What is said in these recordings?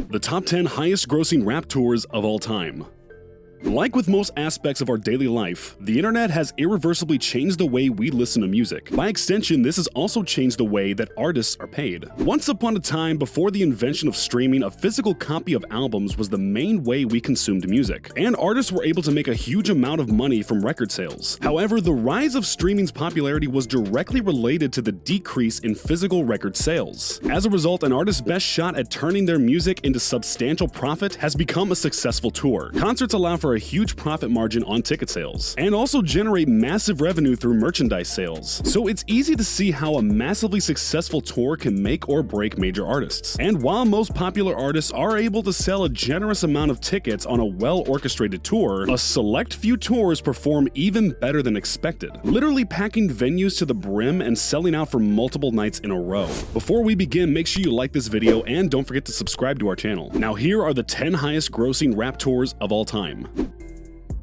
the top 10 highest grossing rap tours of all time. Like with most aspects of our daily life, the internet has irreversibly changed the way we listen to music. By extension, this has also changed the way that artists are paid. Once upon a time, before the invention of streaming, a physical copy of albums was the main way we consumed music, and artists were able to make a huge amount of money from record sales. However, the rise of streaming's popularity was directly related to the decrease in physical record sales. As a result, an artist's best shot at turning their music into substantial profit has become a successful tour. Concerts allow for a huge profit margin on ticket sales, and also generate massive revenue through merchandise sales. So it's easy to see how a massively successful tour can make or break major artists. And while most popular artists are able to sell a generous amount of tickets on a well-orchestrated tour, a select few tours perform even better than expected, literally packing venues to the brim and selling out for multiple nights in a row. Before we begin, make sure you like this video and don't forget to subscribe to our channel. Now here are the 10 highest grossing rap tours of all time.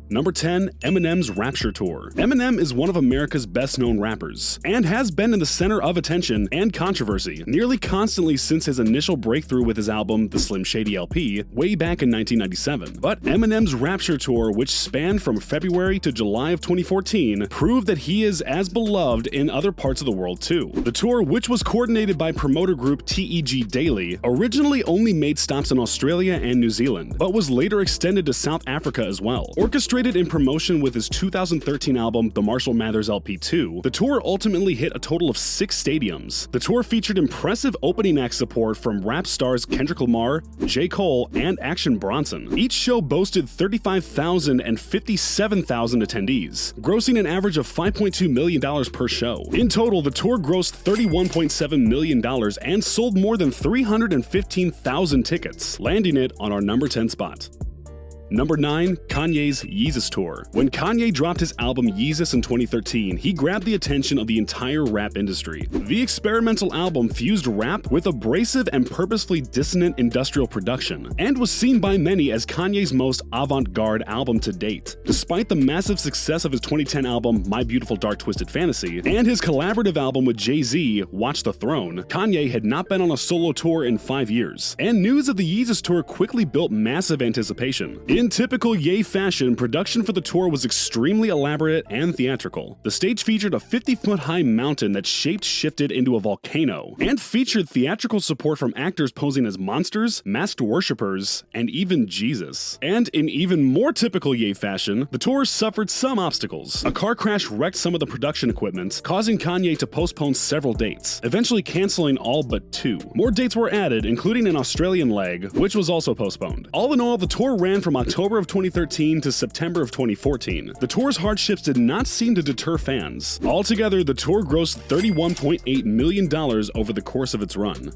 Number 10. Eminem's Rapture Tour. Eminem is one of America's best-known rappers, and has been in the center of attention and controversy nearly constantly since his initial breakthrough with his album, The Slim Shady LP, way back in 1997. But Eminem's Rapture Tour, which spanned from February to July of 2014, proved that he is as beloved in other parts of the world too. The tour, which was coordinated by promoter group TEG Daily, originally only made stops in Australia and New Zealand, but was later extended to South Africa as well. Orchestrated in promotion with his 2013 album, The Marshall Mathers LP2, the tour ultimately hit a total of 6 stadiums. The tour featured impressive opening act support from rap stars Kendrick Lamar, J. Cole, and Action Bronson. Each show boasted 35,000 and 57,000 attendees, grossing an average of $5.2 million per show. In total, the tour grossed $31.7 million and sold more than 315,000 tickets, landing it on our number 10 spot. Number 9. Kanye's Yeezus Tour. When Kanye dropped his album Yeezus in 2013, he grabbed the attention of the entire rap industry. The experimental album fused rap with abrasive and purposefully dissonant industrial production, and was seen by many as Kanye's most avant-garde album to date. Despite the massive success of his 2010 album My Beautiful Dark Twisted Fantasy, and his collaborative album with JayZ, Watch the Throne, Kanye had not been on a solo tour in 5 years, and news of the Yeezus Tour quickly built massive anticipation. In typical Ye fashion, production for the tour was extremely elaborate and theatrical. The stage featured a 50-foot-high mountain that shifted into a volcano, and featured theatrical support from actors posing as monsters, masked worshippers, and even Jesus. And in even more typical Ye fashion, the tour suffered some obstacles. A car crash wrecked some of the production equipment, causing Kanye to postpone several dates, eventually canceling all but 2. More dates were added, including an Australian leg, which was also postponed. All in all, the tour ran from October of 2013 to September of 2014. The tour's hardships did not seem to deter fans. Altogether, the tour grossed $31.8 million over the course of its run.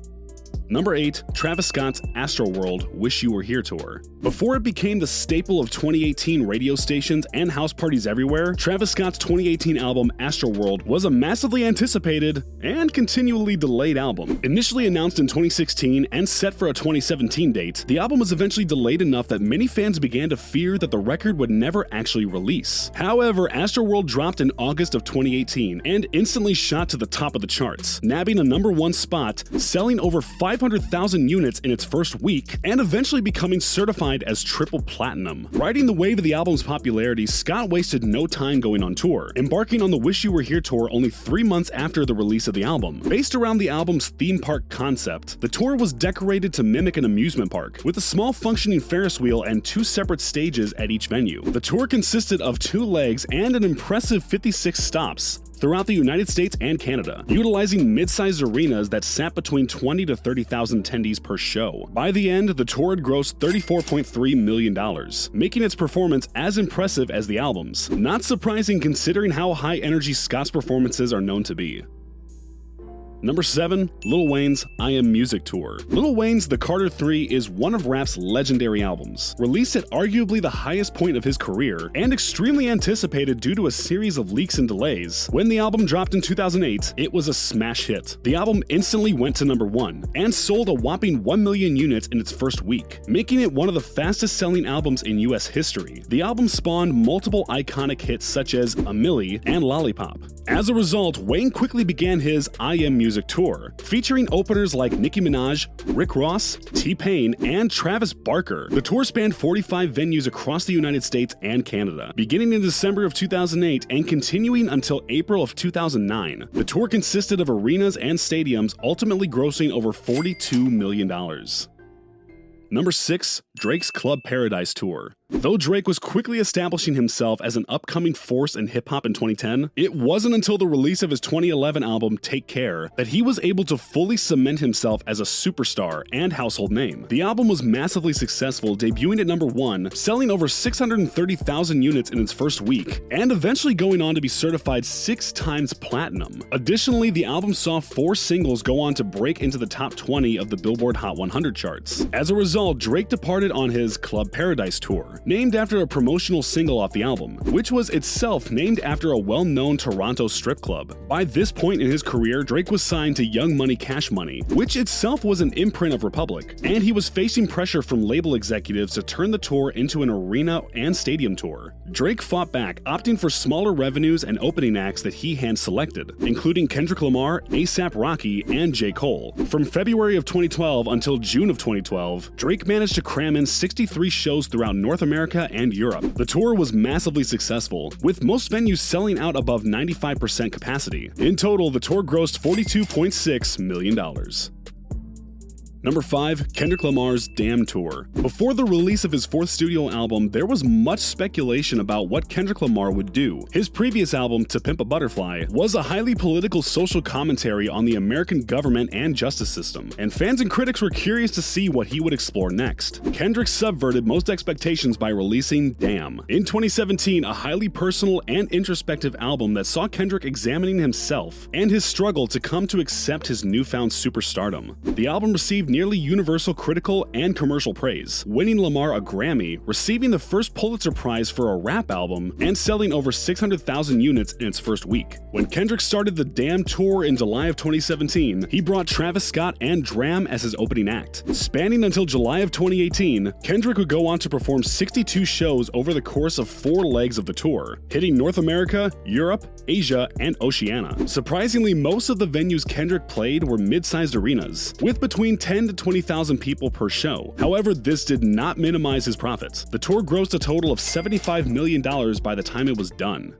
Number 8. Travis Scott's Astroworld Wish You Were Here Tour. Before it became the staple of 2018 radio stations and house parties everywhere, Travis Scott's 2018 album Astroworld was a massively anticipated and continually delayed album. Initially announced in 2016 and set for a 2017 date, the album was eventually delayed enough that many fans began to fear that the record would never actually release. However, Astroworld dropped in August of 2018 and instantly shot to the top of the charts, nabbing a number 1 spot, selling over 500,000 units in its first week, and eventually becoming certified as triple platinum. Riding the wave of the album's popularity, Scott wasted no time going on tour, embarking on the Wish You Were Here tour only 3 months after the release of the album. Based around the album's theme park concept, the tour was decorated to mimic an amusement park, with a small functioning Ferris wheel and 2 separate stages at each venue. The tour consisted of 2 legs and an impressive 56 stops throughout the United States and Canada, utilizing mid-sized arenas that sat between 20 to 30,000 attendees per show. By the end, the tour had grossed $34.3 million, making its performance as impressive as the album's. Not surprising considering how high-energy Scott's performances are known to be. Number 7. Lil Wayne's I Am Music Tour. Lil Wayne's The Carter 3 is one of rap's legendary albums, released at arguably the highest point of his career, and extremely anticipated due to a series of leaks and delays. When the album dropped in 2008, it was a smash hit. The album instantly went to number 1, and sold a whopping 1 million units in its first week, making it one of the fastest selling albums in US history. The album spawned multiple iconic hits such as A Milli and Lollipop. As a result, Wayne quickly began his I Am Music music tour, featuring openers like Nicki Minaj, Rick Ross, T-Pain, and Travis Barker. The tour spanned 45 venues across the United States and Canada, beginning in December of 2008 and continuing until April of 2009. The tour consisted of arenas and stadiums, ultimately grossing over $42 million. Number 6. Drake's Club Paradise Tour. Though Drake was quickly establishing himself as an upcoming force in hip-hop in 2010, it wasn't until the release of his 2011 album Take Care that he was able to fully cement himself as a superstar and household name. The album was massively successful, debuting at number 1, selling over 630,000 units in its first week, and eventually going on to be certified 6 times platinum. Additionally, the album saw 4 singles go on to break into the top 20 of the Billboard Hot 100 charts. As a result, Drake departed on his Club Paradise Tour, named after a promotional single off the album, which was itself named after a well-known Toronto strip club. By this point in his career, Drake was signed to Young Money Cash Money, which itself was an imprint of Republic, and he was facing pressure from label executives to turn the tour into an arena and stadium tour. Drake fought back, opting for smaller revenues and opening acts that he hand-selected, including Kendrick Lamar, A$AP Rocky, and J. Cole. From February of 2012 until June of 2012, Drake managed to cram in 63 shows throughout North America and Europe. The tour was massively successful, with most venues selling out above 95% capacity. In total, the tour grossed $42.6 million. Number 5. Kendrick Lamar's Damn Tour. Before the release of his 4th studio album, there was much speculation about what Kendrick Lamar would do. His previous album, To Pimp a Butterfly, was a highly political social commentary on the American government and justice system, and fans and critics were curious to see what he would explore next. Kendrick subverted most expectations by releasing Damn. In 2017, a highly personal and introspective album that saw Kendrick examining himself and his struggle to come to accept his newfound superstardom. The album received nearly universal critical and commercial praise, winning Lamar a Grammy, receiving the first Pulitzer Prize for a rap album, and selling over 600,000 units in its first week. When Kendrick started the Damn Tour in July of 2017, he brought Travis Scott and Dram as his opening act. Spanning until July of 2018, Kendrick would go on to perform 62 shows over the course of 4 legs of the tour, hitting North America, Europe, Asia, and Oceania. Surprisingly, most of the venues Kendrick played were mid-sized arenas, with between 10 to 20,000 people per show. However, this did not minimize his profits. The tour grossed a total of $75 million by the time it was done.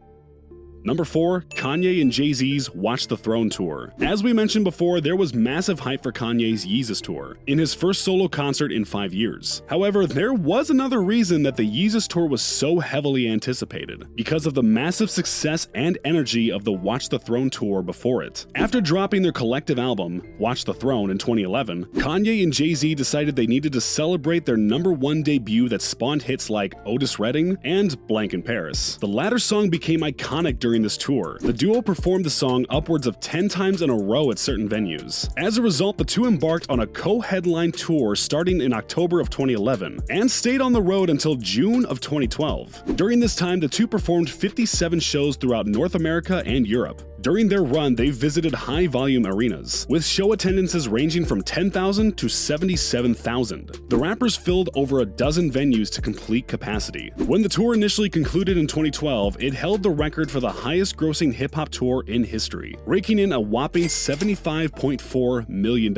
Number 4. Kanye and Jay-Z's Watch the Throne Tour. As we mentioned before, there was massive hype for Kanye's Yeezus Tour, in his first solo concert in 5 years. However, there was another reason that the Yeezus Tour was so heavily anticipated, because of the massive success and energy of the Watch the Throne Tour before it. After dropping their collective album, Watch the Throne, in 2011, Kanye and Jay-Z decided they needed to celebrate their #1 debut that spawned hits like Otis Redding and Blank in Paris. The latter song became iconic during this tour. The duo performed the song upwards of 10 times in a row at certain venues. As a result, the two embarked on a co-headline tour starting in October of 2011 and stayed on the road until June of 2012. During this time, the two performed 57 shows throughout North America and Europe. During their run, they visited high-volume arenas, with show attendances ranging from 10,000 to 77,000. The rappers filled over a dozen venues to complete capacity. When the tour initially concluded in 2012, it held the record for the highest-grossing hip-hop tour in history, raking in a whopping $75.4 million.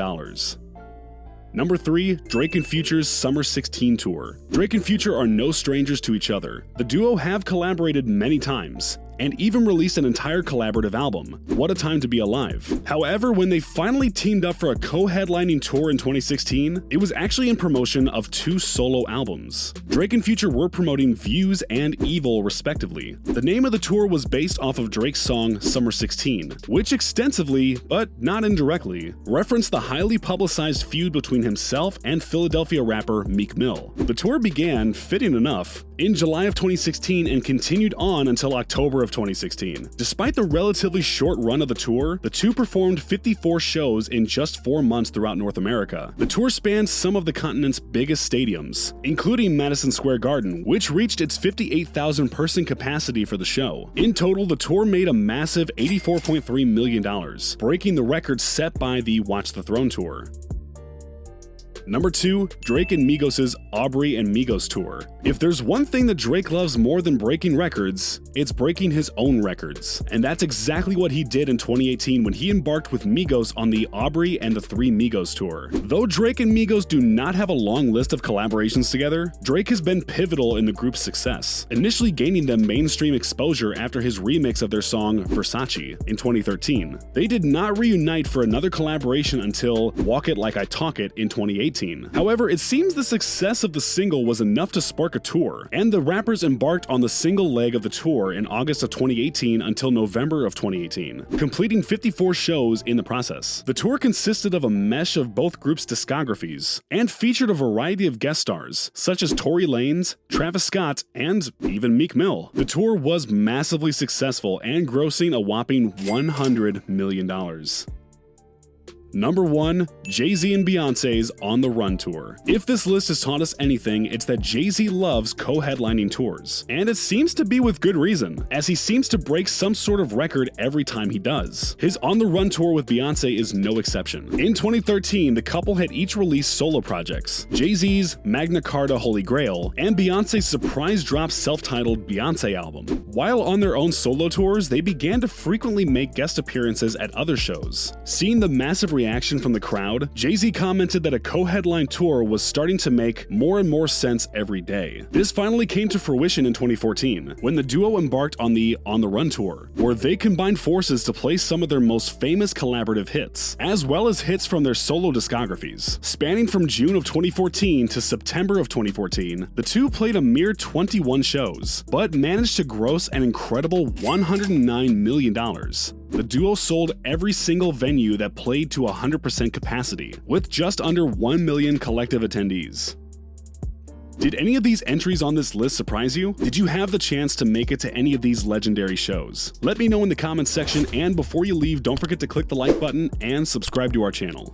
Number 3. Drake and Future's Summer 16 Tour. Drake and Future are no strangers to each other. The duo have collaborated many times, and even released an entire collaborative album, What a Time to Be Alive. However, when they finally teamed up for a co-headlining tour in 2016, it was actually in promotion of 2 solo albums. Drake and Future were promoting Views and Evil respectively. The name of the tour was based off of Drake's song Summer 16, which extensively, but not indirectly, referenced the highly publicized feud between himself and Philadelphia rapper Meek Mill. The tour began, fitting enough, in July of 2016 and continued on until October of 2016. Despite the relatively short run of the tour, the two performed 54 shows in just 4 months throughout North America. The tour spanned some of the continent's biggest stadiums, including Madison Square Garden, which reached its 58,000 person capacity for the show. In total, the tour made a massive $84.3 million, breaking the record set by the Watch the Throne Tour. Number 2, Drake and Migos' Aubrey and Migos tour. If there's one thing that Drake loves more than breaking records, it's breaking his own records. And that's exactly what he did in 2018 when he embarked with Migos on the Aubrey and the Three Migos tour. Though Drake and Migos do not have a long list of collaborations together, Drake has been pivotal in the group's success, initially gaining them mainstream exposure after his remix of their song Versace in 2013. They did not reunite for another collaboration until Walk It Like I Talk It in 2018. However, it seems the success of the single was enough to spark a tour, and the rappers embarked on the single leg of the tour in August of 2018 until November of 2018, completing 54 shows in the process. The tour consisted of a mesh of both groups' discographies and featured a variety of guest stars, such as Tory Lanez, Travis Scott, and even Meek Mill. The tour was massively successful and grossing a whopping $100 million. Number 1, JayZ and Beyonce's On the Run tour. If this list has taught us anything, it's that JayZ loves co-headlining tours. And it seems to be with good reason, as he seems to break some sort of record every time he does. His On the Run tour with Beyonce is no exception. In 2013, the couple had each released solo projects, JayZ's Magna Carta Holy Grail, and Beyonce's surprise drop self-titled Beyonce album. While on their own solo tours, they began to frequently make guest appearances at other shows. Seeing the massive reaction from the crowd, JayZ commented that a co-headline tour was starting to make more and more sense every day. This finally came to fruition in 2014, when the duo embarked on the On the Run tour, where they combined forces to play some of their most famous collaborative hits, as well as hits from their solo discographies. Spanning from June of 2014 to September of 2014, the two played a mere 21 shows, but managed to gross an incredible $109 million. The duo sold every single venue that played to 100% capacity, with just under 1 million collective attendees. Did any of these entries on this list surprise you? Did you have the chance to make it to any of these legendary shows? Let me know in the comments section, and before you leave, don't forget to click the like button and subscribe to our channel.